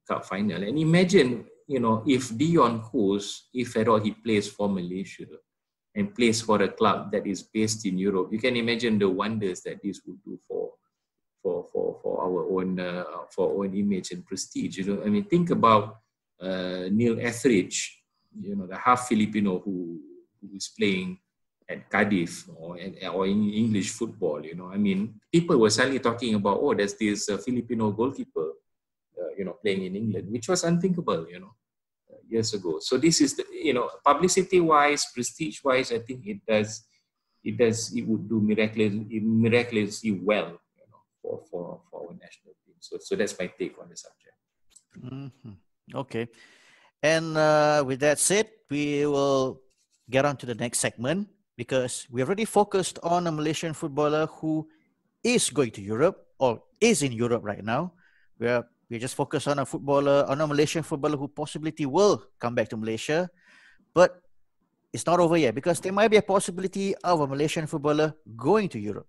Cup final. And imagine, if Dion Cools, if at all he plays for Malaysia and plays for a club that is based in Europe, you can imagine the wonders that this would do for our own image and prestige. Think about Neil Etheridge, the half Filipino who is playing at Cardiff or in English football. People were suddenly talking about, there's this Filipino goalkeeper, playing in England, which was unthinkable, years ago. So this is publicity-wise, prestige-wise, I think it would do miraculously well, for our national team. So that's my take on the subject. Mm-hmm. Okay. And with that said, we will get on to the next segment, because we already focused on a Malaysian footballer who is going to Europe or is in Europe right now. We just focused on a Malaysian footballer who possibility will come back to Malaysia, but it's not over yet, because there might be a possibility of a Malaysian footballer going to Europe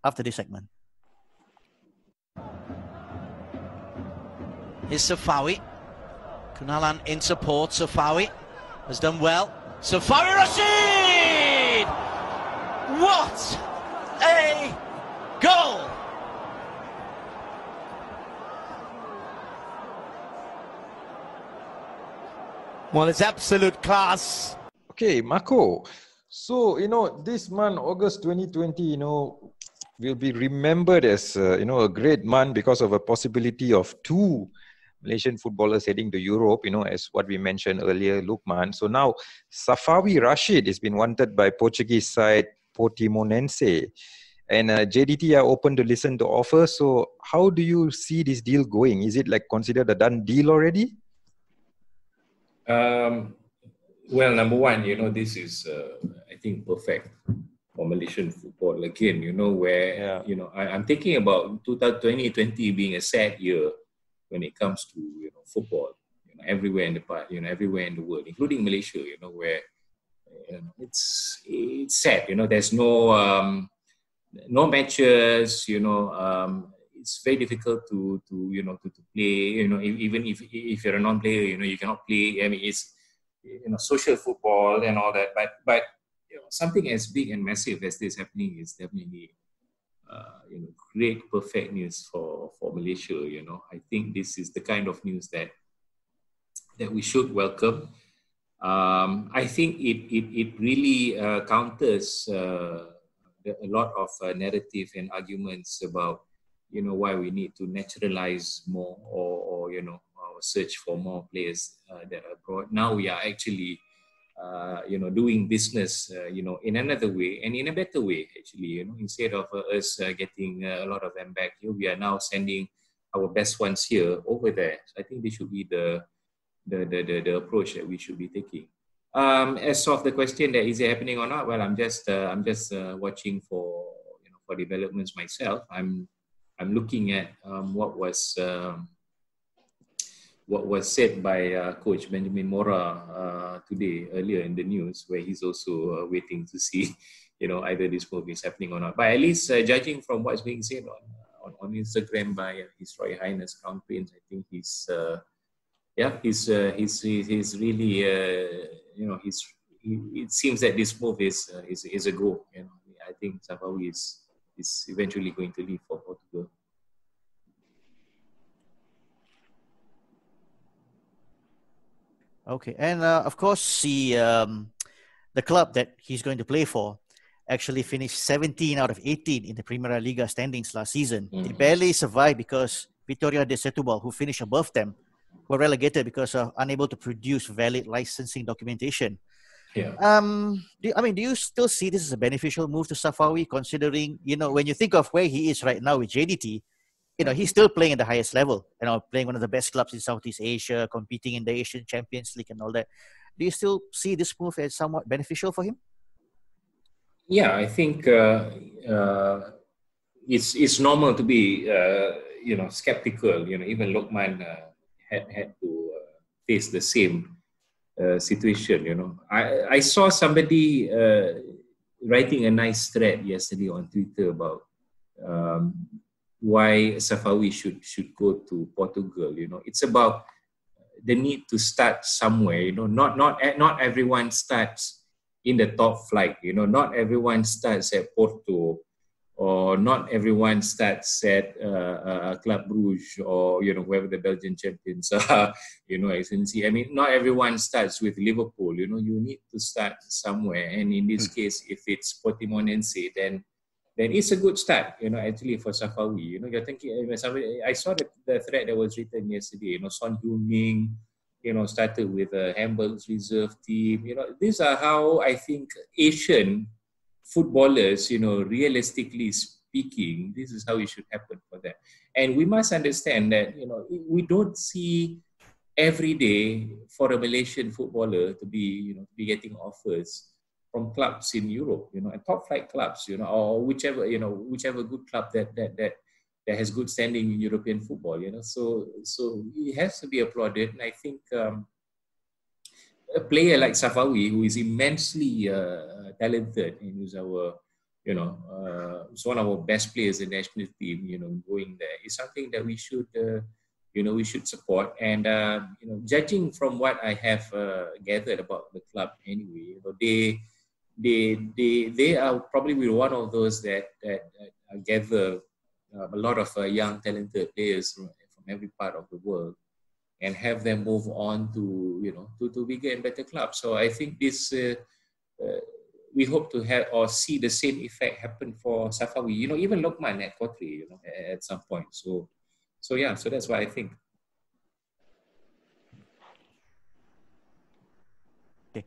after this segment. Here's Safawi. Kunalan in support. Safawi has done well. Safawi Rasid! What a goal! Well, it's absolute class. Okay, Marco. So, this month, August 2020, will be remembered as, a great month because of a possibility of two Malaysian footballers heading to Europe, as what we mentioned earlier, Luqman. So now, Safawi Rasid has been wanted by Portuguese side Portimonense. And JDT are open to listen to offers. So how do you see this deal going? Is it considered a done deal already? Well, number one, this is, I think, perfect for Malaysian football again, where, I'm thinking about 2020 being a sad year when it comes to, football, everywhere in the world, including Malaysia, where, it's sad, there's no matches, it's very difficult to play, even if you're a non-player, you cannot play. It's, social football and all that, but something as big and massive as this happening is definitely, great, perfect news for Malaysia. I think this is the kind of news that we should welcome. I think it really counters a lot of narrative and arguments about why we need to naturalize more or search for more players that are abroad. Now we are actually doing business in another way and in a better way, actually. Instead of us getting a lot of them back here, we are now sending our best ones here over there. So I think this should be the approach that we should be taking. As of the question that is it happening or not, well, I'm just watching for developments myself. I'm looking at what was what was said by Coach Benjamin Mora earlier in the news, where he's also waiting to see, either this move is happening or not. But at least judging from what's being said on Instagram by His Royal Highness Crown Prince, I think he's really, it seems that this move is a go. I think Safawi is eventually going to leave for Portugal. Okay, and of course, the club that he's going to play for actually finished 17 out of 18 in the Primera Liga standings last season. They barely survived because Vitória de Setúbal, who finished above them, were relegated because of unable to produce valid licensing documentation. Yeah. Do you still see this as a beneficial move to Safawi, considering, when you think of where he is right now with JDT, he's still playing at the highest level, playing one of the best clubs in Southeast Asia, competing in the Asian Champions League and all that. Do you still see this move as somewhat beneficial for him? Yeah, I think it's normal to be, skeptical. Even Luqman had to face the same situation. I saw somebody writing a nice thread yesterday on Twitter about why Safawi should go to Portugal. It's about the need to start somewhere. Not everyone starts in the top flight. Not everyone starts at Porto, or not everyone starts at Club Brugge, or whoever the Belgian champions are. Excellency. Not everyone starts with Liverpool. You need to start somewhere, and in this case, if it's Portimonense, then it's a good start, actually for Safawi. You're thinking, I saw the thread that was written yesterday, Son Heung-min, started with Hamburg's reserve team. These are how I think Asian footballers, realistically speaking, this is how it should happen for them. And we must understand that, we don't see every day for a Malaysian footballer to be getting offers from clubs in Europe, and top flight clubs, or whichever good club that has good standing in European football, So he has to be applauded, and I think a player like Safawi, who is immensely talented and who's our, is one of our best players in the national team, going there is something that we should, we should support. And judging from what I have gathered about the club, anyway, they are probably one of those that gather a lot of young talented players from every part of the world and have them move on to to bigger and better clubs. So I think this we hope to have or see the same effect happen for Safawi. Even Luqman at Kortrijk, at some point. So that's what I think. Okay.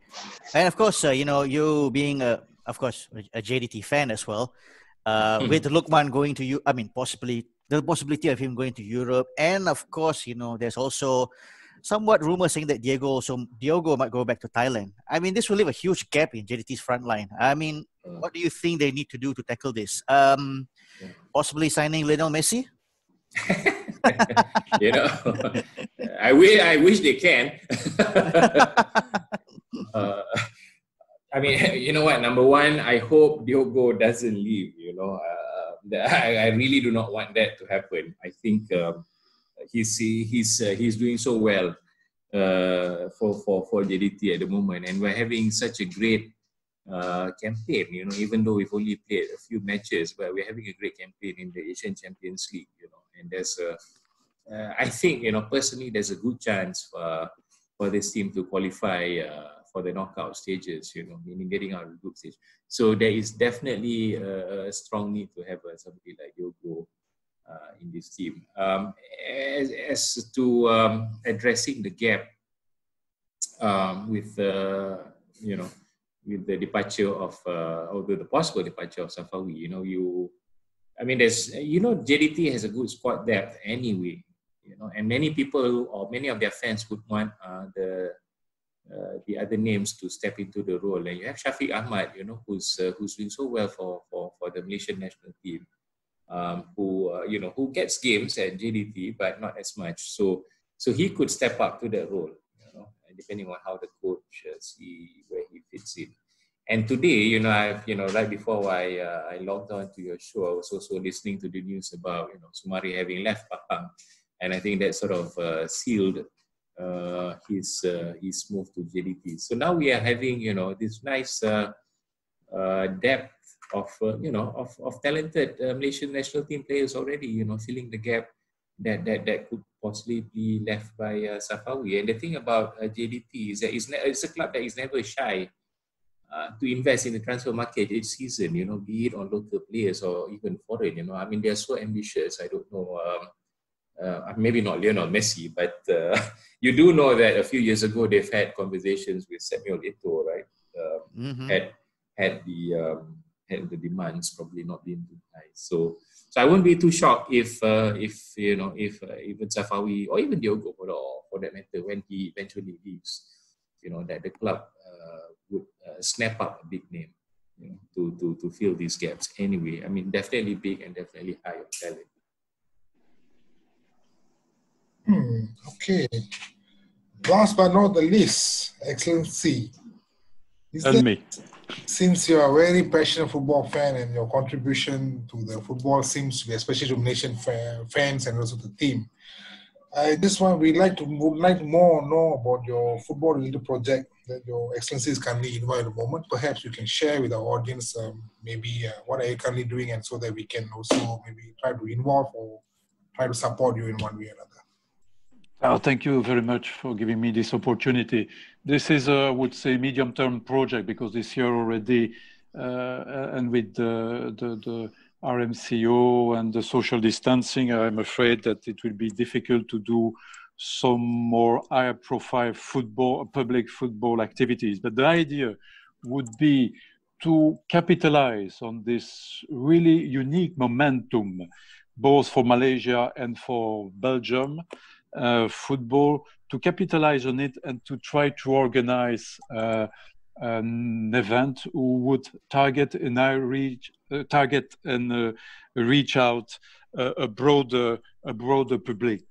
And of course, you being a JDT fan as well, with Luqman going to you, possibly the possibility of him going to Europe, and of course, there's also somewhat rumors saying that Diogo might go back to Thailand. This will leave a huge gap in JDT's front line. What do you think they need to do to tackle this? Possibly signing Lionel Messi? I wish they can. What? Number one, I hope Diogo doesn't leave. I really do not want that to happen. I think he's doing so well for JDT at the moment, and we're having such a great campaign. Even though we've only played a few matches, but we're having a great campaign in the Asian Champions League. And there's I think personally there's a good chance for this team to qualify for the knockout stages, meaning getting out of the group stage. So there is definitely a strong need to have somebody like Diogo in this team. As to addressing the gap with the departure of, or the possible departure of Safawi, JDT has a good squad depth anyway, and many people or many of their fans would want the other names to step into the role. And you have Shafiq Ahmad, who's doing so well for the Malaysian national team, who gets games at JDT, but not as much. So So he could step up to that role, depending on how the coach see where he fits in. And today, right before I logged on to your show, I was also listening to the news about, Sumari having left Pahang. And I think that sort of sealed his move to JDT. So now we are having, this nice depth of talented Malaysian national team players already, filling the gap that could possibly be left by Safawi. And the thing about JDT is that it's a club that is never shy to invest in the transfer market each season, be it on local players or even foreign. I mean, they are so ambitious. I don't know, maybe not Lionel Messi, but you do know that a few years ago they've had conversations with Samuel Eto'o, right? Had the demands probably not been too high. So I wouldn't be too shocked if even Safawi or even Diogo for that matter, when he eventually leaves, that the club would snap up a big name, to fill these gaps. Anyway, I mean, definitely big and definitely high on talent. Okay. Last but not the least, Excellency. And me. Since you are a very passionate football fan and your contribution to the football seems to be, especially to Malaysian fans and also the team, we'd like to more know about your football-related project that your Excellency is currently involved at the moment. Perhaps you can share with our audience what are you currently doing, and so that we can also maybe try to involve or try to support you in one way or another. Thank you very much for giving me this opportunity. This is, I would say, medium-term project, because this year already, and with the RMCO and the social distancing, I'm afraid that it will be difficult to do some more high-profile public football activities. But the idea would be to capitalize on this really unique momentum, both for Malaysia and for Belgium, football, to capitalize on it and to try to organize an event who would target and reach out a broader public,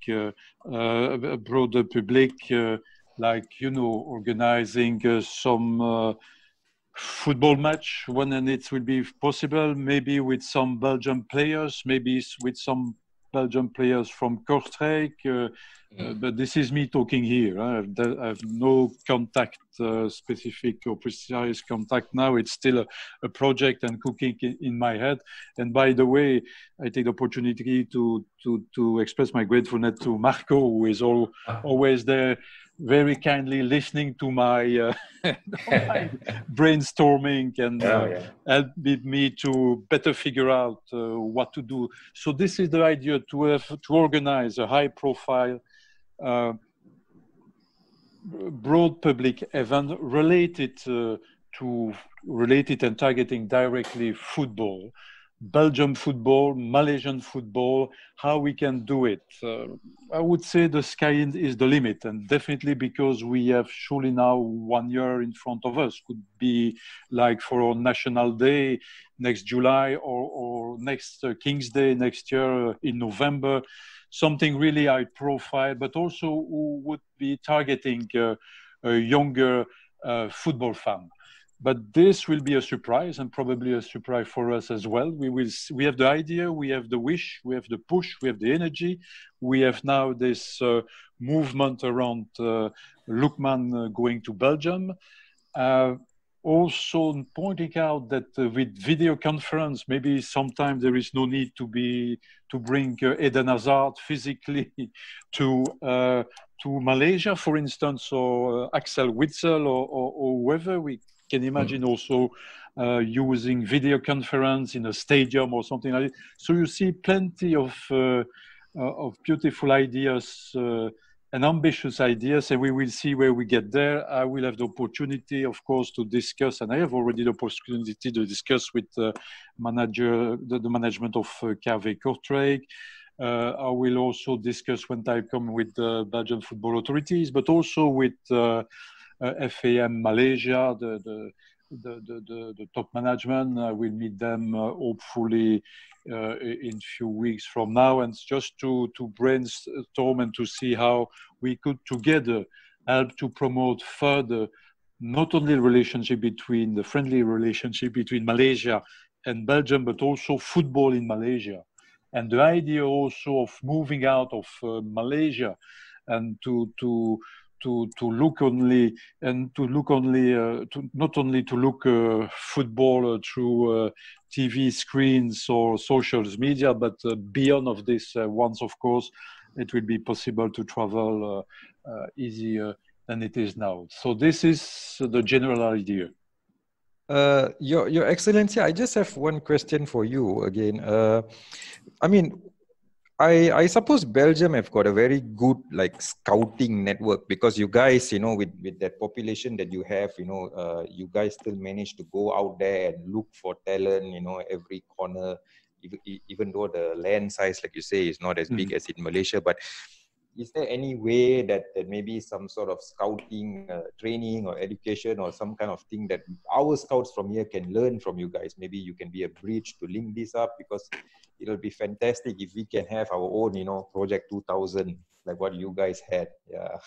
like organizing some football match when and it will be possible, maybe with some Belgian players, maybe with some Belgian players from Kortrijk, but this is me talking here. I have no contact, specific or precise contact now. It's still a project and cooking in my head. And by the way, I take the opportunity to express my gratefulness to Marco, who is always there, very kindly listening to my, my brainstorming and helped me to better figure out what to do. So this is the idea, to organize a high-profile, broad public event related and targeting directly football, Belgium football, Malaysian football, how we can do it. I would say the sky is the limit, and definitely because we have surely now 1 year in front of us. Could be like for our National Day next July, or next King's Day next year in November. Something really high profile, but also who would be targeting a younger football fan. But this will be a surprise, and probably a surprise for us as well. We have the idea, we have the wish, we have the push, we have the energy. We have now this movement around Luqman going to Belgium. Also pointing out that with video conference, maybe sometimes there is no need to bring Eden Hazard physically to Malaysia, for instance, or Axel Witsel or whoever. We can imagine also using video conference in a stadium or something like that. So you see plenty of beautiful ideas and ambitious ideas, and we will see where we get there. I will have the opportunity, of course, to discuss, and I have already the opportunity to discuss with the management of KV Kortrijk. I will also discuss when I come with the Belgian football authorities, but also with FAM Malaysia, the top management. We'll meet them hopefully in few weeks from now, and just to brainstorm and to see how we could together help to promote further not only the friendly relationship between Malaysia and Belgium, but also football in Malaysia. And the idea also of moving out of Malaysia and to look only not only to look football through TV screens or social media, but beyond of this, once of course it will be possible to travel easier than it is now. So this is the general idea. Your Excellency, I just have one question for you again. I mean, I suppose Belgium have got a very good scouting network, because you guys, with that population that you have, you guys still manage to go out there and look for talent, every corner, even though the land size, like you say, is not as big as in Malaysia. But is there any way that maybe some sort of scouting training or education or some kind of thing that our scouts from here can learn from you guys? Maybe you can be a bridge to link this up, because it'll be fantastic if we can have our own, Project 2000, like what you guys had. Yeah.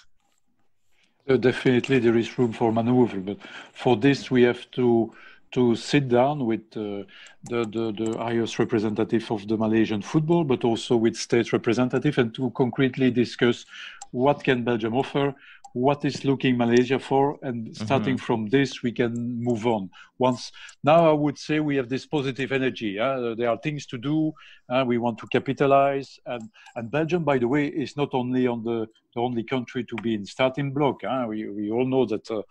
Definitely there is room for maneuver, but for this we have to sit down with the highest representative of the Malaysian football, but also with state representative, and to concretely discuss what can Belgium offer, what is looking Malaysia for, and starting from this, we can move on. Now I would say we have this positive energy. There are things to do. We want to capitalize. And Belgium, by the way, is not only on the only country to be in starting block. We all know that the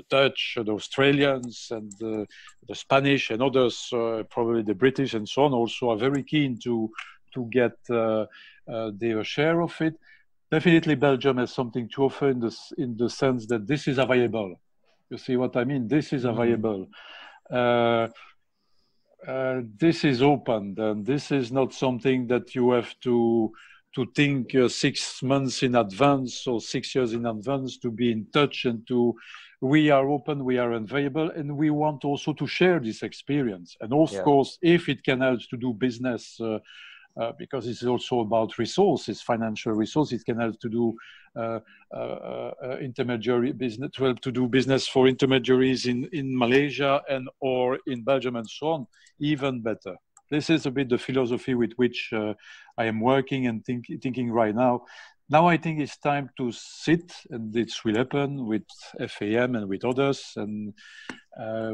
Dutch, the Australians, and the Spanish, and others, probably the British and so on, also are very keen to get their share of it. Definitely Belgium has something to offer in the sense that this is available. You see what I mean? This is available. This is open, and this is not something that you have to think 6 months in advance or 6 years in advance to be in touch, and we are open, we are available, and we want also to share this experience. And of course, if it can help to do business, because it's also about resources, financial resources, it can help to do intermediary business, to do business for intermediaries in Malaysia and or in Belgium and so on, even better. This is a bit the philosophy with which I am working and thinking right now. Now I think it's time to sit, and this will happen with FAM and with others, and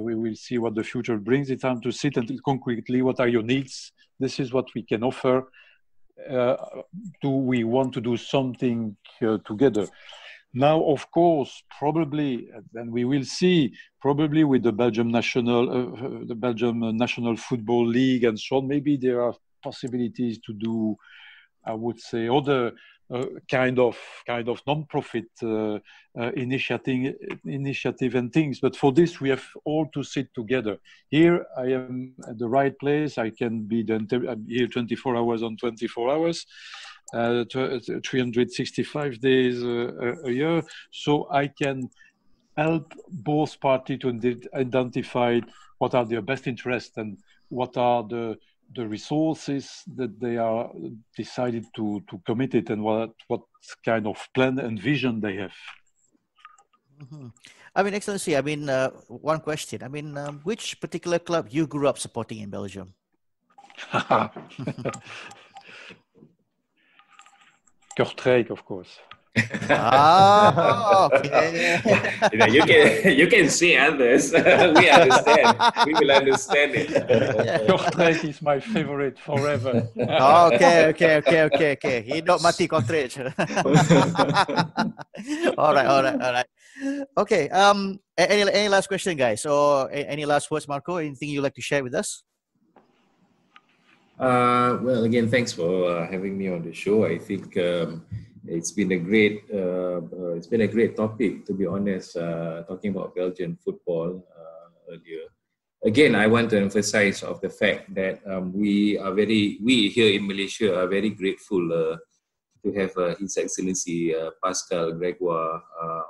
we will see what the future brings. It's time to sit and think concretely, what are your needs? This is what we can offer. Do we want to do something together? Now, of course, probably, then we will see, probably with the Belgium National Football League and so on, maybe there are possibilities to do, I would say, other kind of non-profit initiative and things. But for this, we have all to sit together. Here, I am at the right place. I can be I'm here 24 hours on 24 hours, 365 days a year. So I can help both parties to identify what are their best interests and what are the resources that they are decided to commit it, and what kind of plan and vision they have. I mean, Excellency, one question. Which particular club you grew up supporting in Belgium? Kortrijk, of course. Okay. You can say others. We understand. We will understand it. Kortrijk is my favorite forever. Okay. Hidup mati Kortrijk. All right. Okay. Any last question, guys? Or any last words, Marco? Anything you'd like to share with us? Well, again, thanks for having me on the show. I think it's been a great topic, to be honest, talking about Belgian football earlier. Again, I want to emphasize of the fact that we here in Malaysia are very grateful to have His Excellency Pascal Grégoire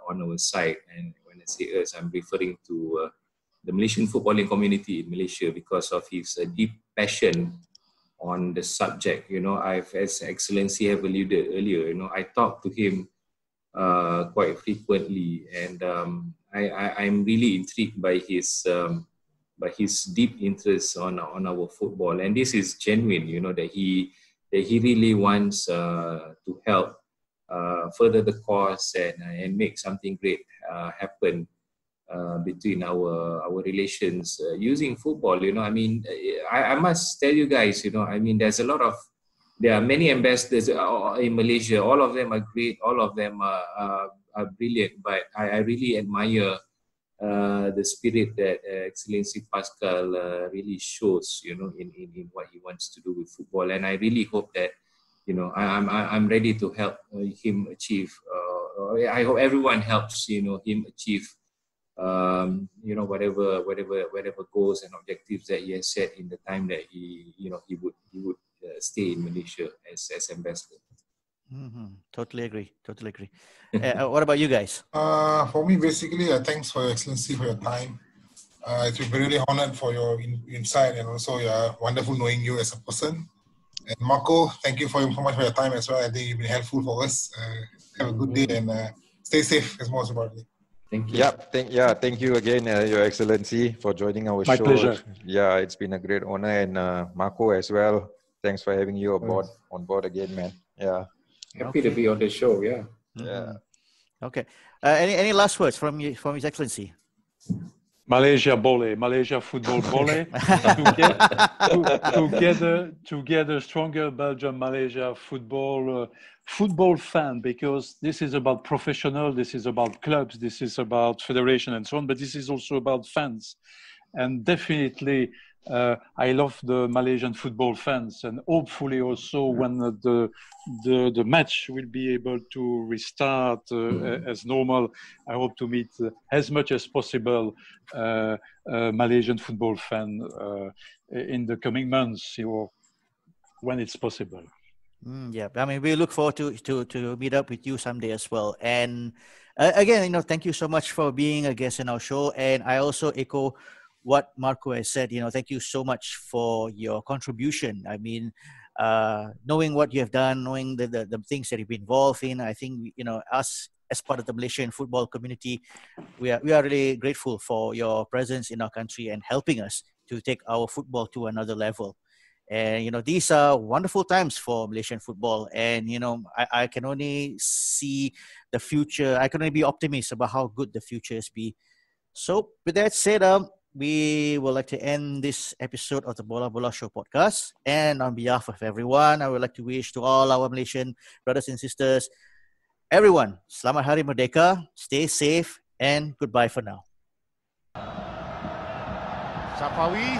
on our side. And when I I say us, I'm referring to the Malaysian footballing community in Malaysia because of his deep passion on the subject. I've, as Excellency have alluded earlier, I talk to him quite frequently, and I'm really intrigued by his deep interest on our football, and this is genuine. That he really wants to help further the cause and make something great happen between our relations using football. I must tell you guys, there are many ambassadors in Malaysia. All of them are great. All of them are brilliant. But I really admire the spirit that Excellency Pascal really shows, in what he wants to do with football. And I really hope that, I'm ready to help him achieve. I hope everyone helps, him achieve, whatever goals and objectives that he has set in the time that he would stay in Malaysia as ambassador. Totally agree. What about you guys? For me, basically, thanks for your Excellency for your time. It's been really honored for your insight, and also wonderful knowing you as a person. And Marco, thank you so much for your time as well. I think you've been helpful for us. Have a good day and stay safe, as most importantly. Thank you. Thank you again, Your Excellency, for joining our show. My pleasure. Yeah, it's been a great honor, and Marco as well. Thanks for having you on board again, man. Yeah. Happy to be on the show. Yeah. Yeah. Okay. Any last words from His Excellency? Malaysia Bole, Malaysia football Bole. together stronger Belgium, Malaysia football fan, because this is about professional, this is about clubs, this is about federation and so on, but this is also about fans. And definitely, I love the Malaysian football fans, and hopefully also when the match will be able to restart as normal, I hope to meet as much as possible Malaysian football fan in the coming months, when it's possible. Yeah, I mean, we look forward to meet up with you someday as well. And again, thank you so much for being a guest in our show. And I also echo what Marco has said. Thank you so much for your contribution. I mean, knowing what you have done, knowing the things that you've been involved in, I think, us as part of the Malaysian football community, we are really grateful for your presence in our country and helping us to take our football to another level. And, these are wonderful times for Malaysian football. And, I can only see the future. I can only be optimistic about how good the future is be. So with that said, we would like to end this episode of the Bola Bola Show podcast. And on behalf of everyone, I would like to wish to all our Malaysian brothers and sisters, everyone, Selamat Hari Merdeka, stay safe, and goodbye for now. Safawi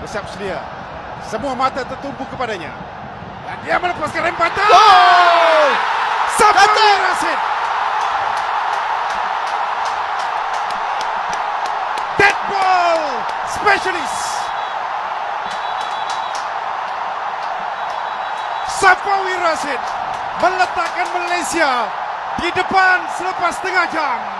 bersiap sedia. Semua mata tertumpu kepadanya. Dan dia melepaskan rempatan. Gol! Safawi Rasid. Dead ball specialist. Safawi Rasid meletakkan Malaysia di depan selepas setengah jam.